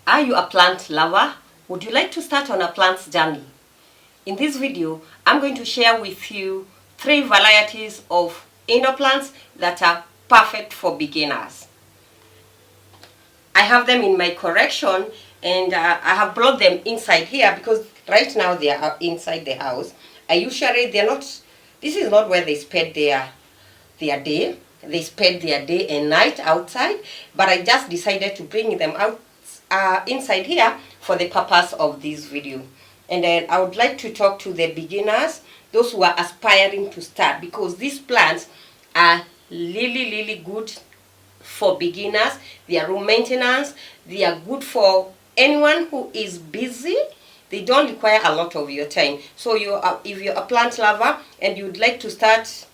Are you a plant lover? Would you like to start on a plant's journey? In this video, I'm going to share with you 3 varieties of indoor plants that are perfect for beginners. I have them in my collection, and I have brought them inside here because right now they are inside the house. They're not, this is not where they spend their day. They spend their day and night outside, but I just decided to bring them out inside here for the purpose of this video. And then I would like to talk to the beginners, those who are aspiring to start, because these plants are really good for beginners. They are low maintenance. They are good for anyone who is busy. They don't require a lot of your time. So if you're a plant lover and you'd like to start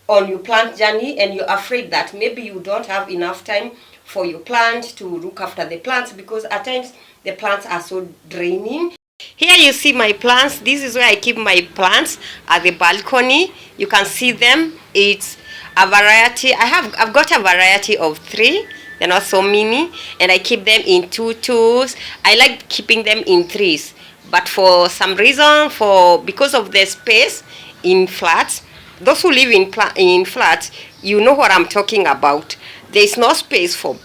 on your plant journey and you're afraid that maybe you don't have enough time for your plant to look after the plants, because at times the plants are so draining. Here you see my plants. This is where I keep my plants at the balcony. You can see them. It's a variety. I've got a variety of 3. They're not so many, and I keep them in 2s. I like keeping them in 3s, but for some reason, because of the space in flats, those who live in flats, you know what I'm talking about. There's no space for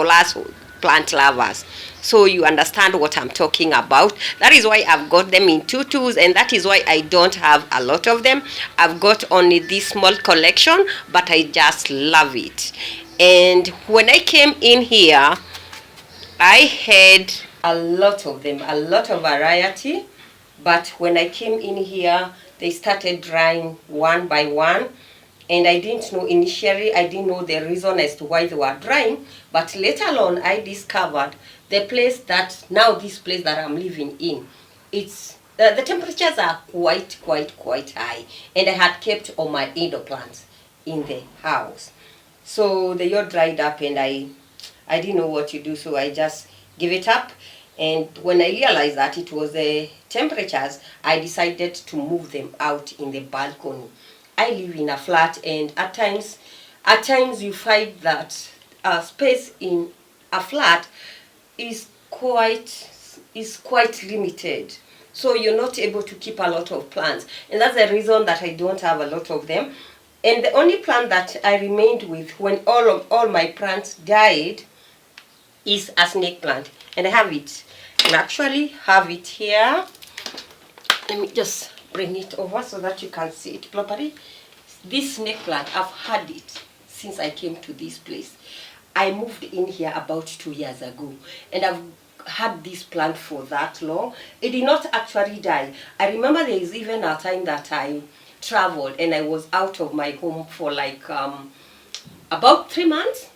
large plant lovers. So you understand what I'm talking about. That is why I've got them in 2s, and that is why I don't have a lot of them. I've got only this small collection, but I just love it. And when I came in here, I had a lot of them, a lot of variety. But when I came in here, they started drying one by one. And I didn't know initially, I didn't know the reason as to why they were drying. But later on, I discovered this place that I'm living in, it's the temperatures are quite high. And I had kept all my indoor plants in the house. So they all dried up, and I didn't know what to do, so I just gave it up. And when I realized that it was the temperatures, I decided to move them out in the balcony. I live in a flat, and at times you find that space in a flat is quite limited. So you're not able to keep a lot of plants, and that's the reason that I don't have a lot of them. And the only plant that I remained with when all my plants died is a snake plant, and I have it. I actually have it here. Let me just bring it over so that you can see it properly. This snake plant, I've had it since I came to this place. I moved in here about 2 years ago, and I've had this plant for that long. It did not actually die. I remember there is even a time that I traveled and I was out of my home for like about 3 months,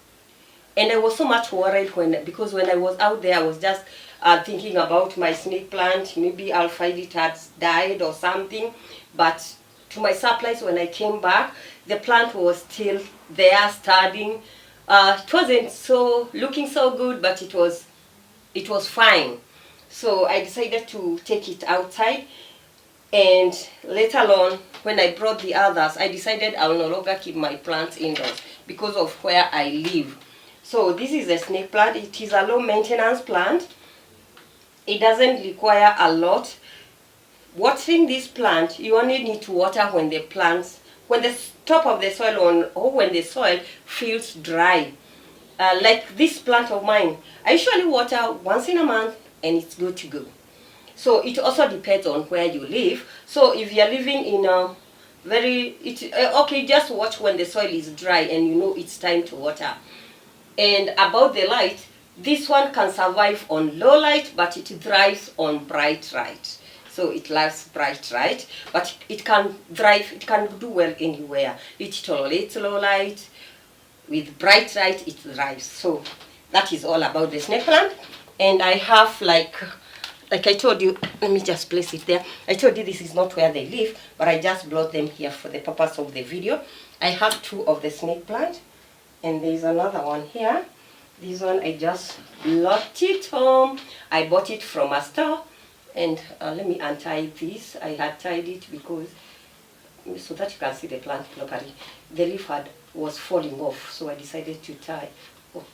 and I was so much worried because when I was out there, I was just thinking about my snake plant. Maybe I'll find it has died or something. But to my surprise, when I came back, the plant was still there, standing. It wasn't looking so good, but it was fine. So I decided to take it outside. And later on, when I brought the others, I decided I will no longer keep my plants indoors because of where I live. So this is a snake plant. It is a low maintenance plant. It doesn't require a lot. Watering this plant, you only need to water when the top of the soil or when the soil feels dry. Like this plant of mine, I usually water once in a month, and it's good to go. So it also depends on where you live. So if you're living in a just watch when the soil is dry and you know it's time to water. And about the light, this one can survive on low light, but it thrives on bright light. So it loves bright light, but it can do well anywhere. It tolerates low light. With bright light, it thrives. So that is all about the snake plant. And I have like I told you, let me just place it there. I told you this is not where they live, but I just brought them here for the purpose of the video. I have 2 of the snake plant, and there's another one here. This one I just brought it home. I bought it from a store, and let me untie this. I had tied it because so that you can see the plant properly. The leaf was falling off, so I decided to tie. Oh,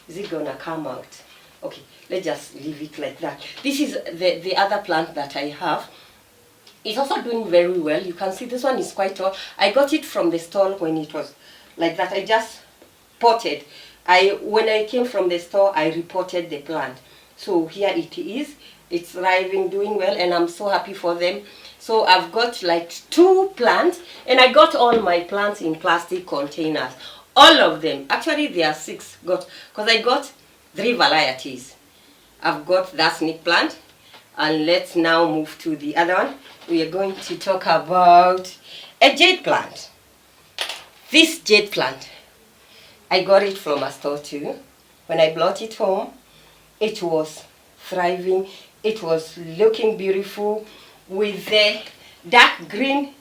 is it gonna come out? Okay, let's just leave it like that. This is the other plant that I have. It's also doing very well. You can see this one is quite tall. I got it from the store when it was like that. I just potted. When I came from the store, I repotted the plant. So here it is. It's thriving, doing well, and I'm so happy for them. So I've got like 2 plants, and I got all my plants in plastic containers. All of them. Actually, there are 6 because I got 3 varieties. I've got that snake plant, and let's now move to the other one. We are going to talk about a jade plant. This jade plant, I got it from a store too. When I brought it home, it was thriving. It was looking beautiful with the dark green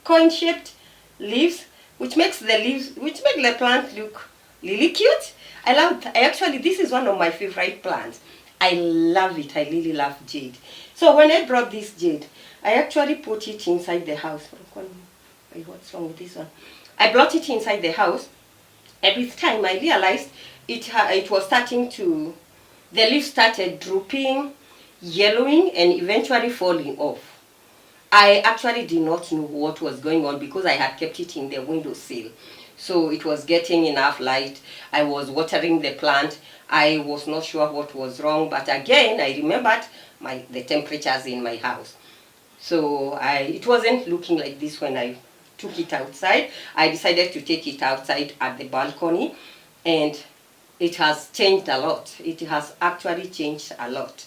coin-shaped leaves, which make the plant look really cute. This is one of my favorite plants. I love it. I really love jade. So when I brought this jade, I actually put it inside the house. What's wrong with this one? I brought it inside the house, and with time I realized it was starting to, the leaves started drooping, yellowing, and eventually falling off. I actually did not know what was going on because I had kept it in the windowsill. So it was getting enough light. I was watering the plant. I was not sure what was wrong, but again I remembered the temperatures in my house. So it wasn't looking like this when I took it outside. I decided to take it outside at the balcony, and it has changed a lot. It has actually changed a lot.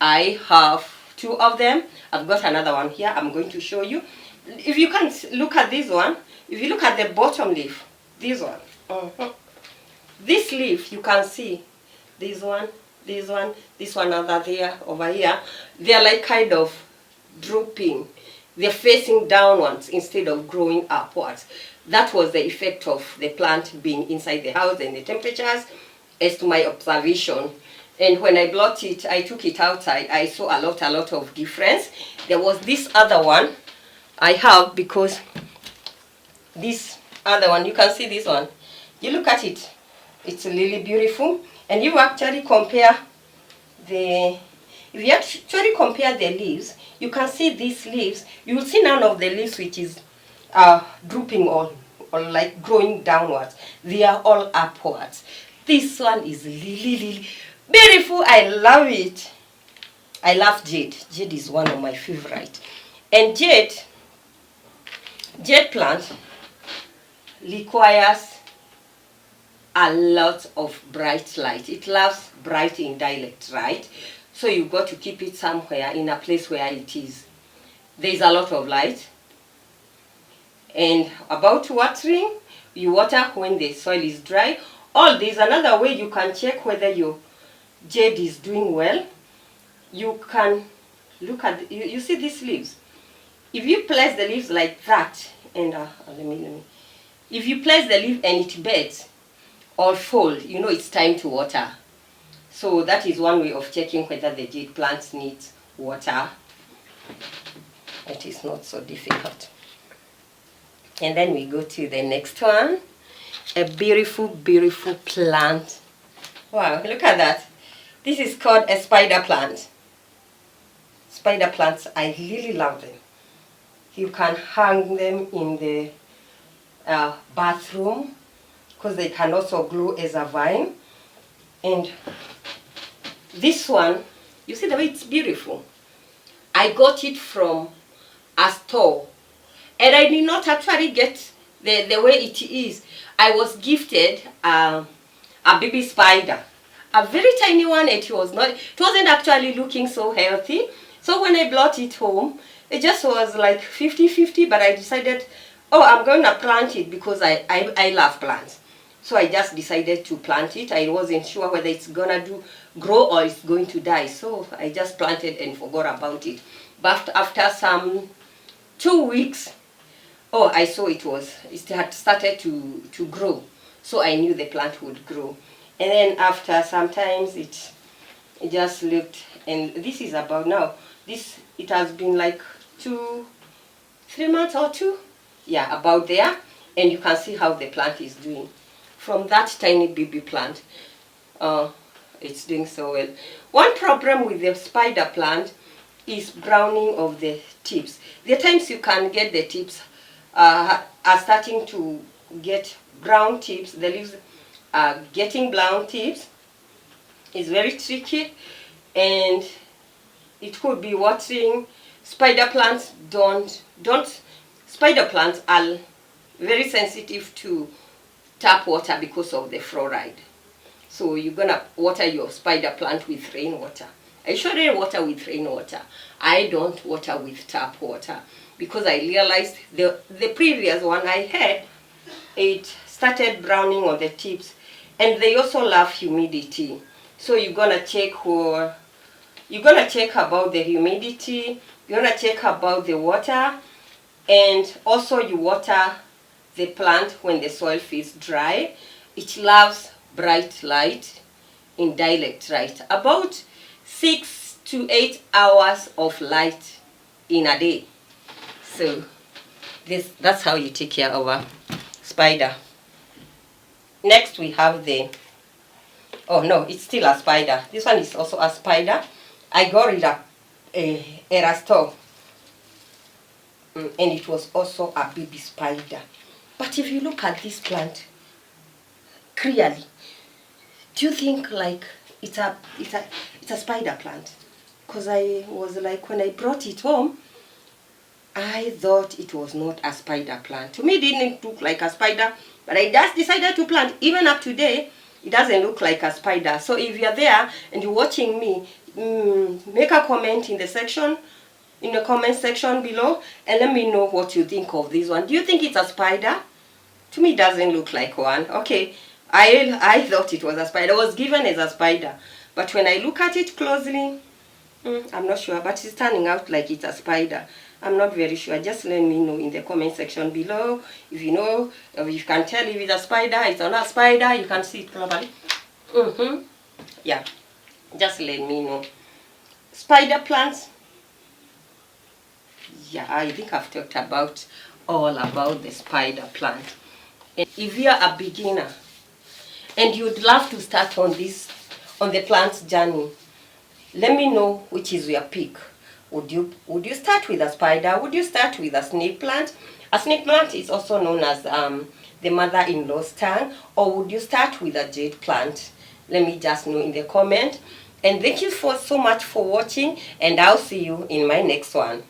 I have 2 of them. I've got another one here. I'm going to show you. If you can look at this one, if you look at the bottom leaf, this one, this leaf, you can see this one, over here. They're like kind of drooping. They're facing downwards instead of growing upwards. That was the effect of the plant being inside the house and the temperatures, as to my observation. And when I brought it, I took it outside, I saw a lot of difference. There was this other one I have, because this other one, you can see this one. You look at it, it's really beautiful. And you actually compare the leaves, you can see these leaves. You will see none of the leaves which is drooping or like growing downwards. They are all upwards. This one is really beautiful. I love it. I love jade. Jade is one of my favorite. And jade plant requires a lot of bright light. It loves bright in dialect, right? So you've got to keep it somewhere in a place where there's a lot of light. And about watering, you water when the soil is dry. There's another way you can check whether your jade is doing well. You can look at, you see these leaves. If you place the leaves like that, and if you place the leaf and it bends or fold, you know it's time to water. So that is one way of checking whether the jade plant needs water. It is not so difficult. And then we go to the next one. A beautiful plant. Wow, look at that. This is called a spider plant. Spider plants, I really love them. You can hang them in the bathroom, because they can also grow as a vine. And this one, you see the way it's beautiful. I got it from a store, and I did not actually get the way it is. I was gifted a baby spider, a very tiny one. It wasn't actually looking so healthy. So when I brought it home, it just was like 50-50, but I decided, I'm going to plant it because I love plants. So I just decided to plant it. I wasn't sure whether it's going to grow or it's going to die. So I just planted and forgot about it. But after some 2 weeks, I saw it had started to grow. So I knew the plant would grow. And then after sometimes it just looked, and this is about now. It has been like 3 months or 2. Yeah, about there. And you can see how the plant is doing. From that tiny baby plant, it's doing so well. One problem with the spider plant is browning of the tips. There are times you can get the tips are starting to get brown tips. The leaves are getting brown tips. It's very tricky, and it could be watering. Spider plants spider plants are very sensitive to tap water because of the fluoride. So you're gonna water your spider plant with rainwater. I should water with rainwater. I don't water with tap water because I realized the previous one I had, it started browning on the tips, and they also love humidity. So you're gonna check about the humidity, you're gonna check about the water, and also you water the plant when the soil feels dry. It loves bright light, indirect light, about 6 to 8 hours of light in a day. So that's how you take care of a spider. Next we have oh no, it's still a spider. This one is also a spider. I got it at a store, and it was also a baby spider. But if you look at this plant clearly, do you think like it's a spider plant? Because I was like, when I brought it home, I thought it was not a spider plant. To me, it didn't look like a spider, but I just decided to plant. Even up today, it doesn't look like a spider. So if you're there and you're watching me, make a comment in the comment section below, and let me know what you think of this one. Do you think it's a spider? To me, it doesn't look like one. Okay, I thought it was a spider. It was given as a spider, but when I look at it closely, I'm not sure, but it's turning out like it's a spider. I'm not very sure. Just let me know in the comment section below. If you know, if you can tell if it's a spider, it's not a spider, you can see it properly. Yeah, just let me know. Spider plants. Yeah, I think I've talked about all about the spider plant. And if you're a beginner and you'd love to start on the plant's journey, let me know which is your pick. Would you start with a spider? Would you start with a snake plant? A snake plant is also known as the mother-in-law's tongue. Or would you start with a jade plant? Let me just know in the comment. And thank you so much for watching, and I'll see you in my next one.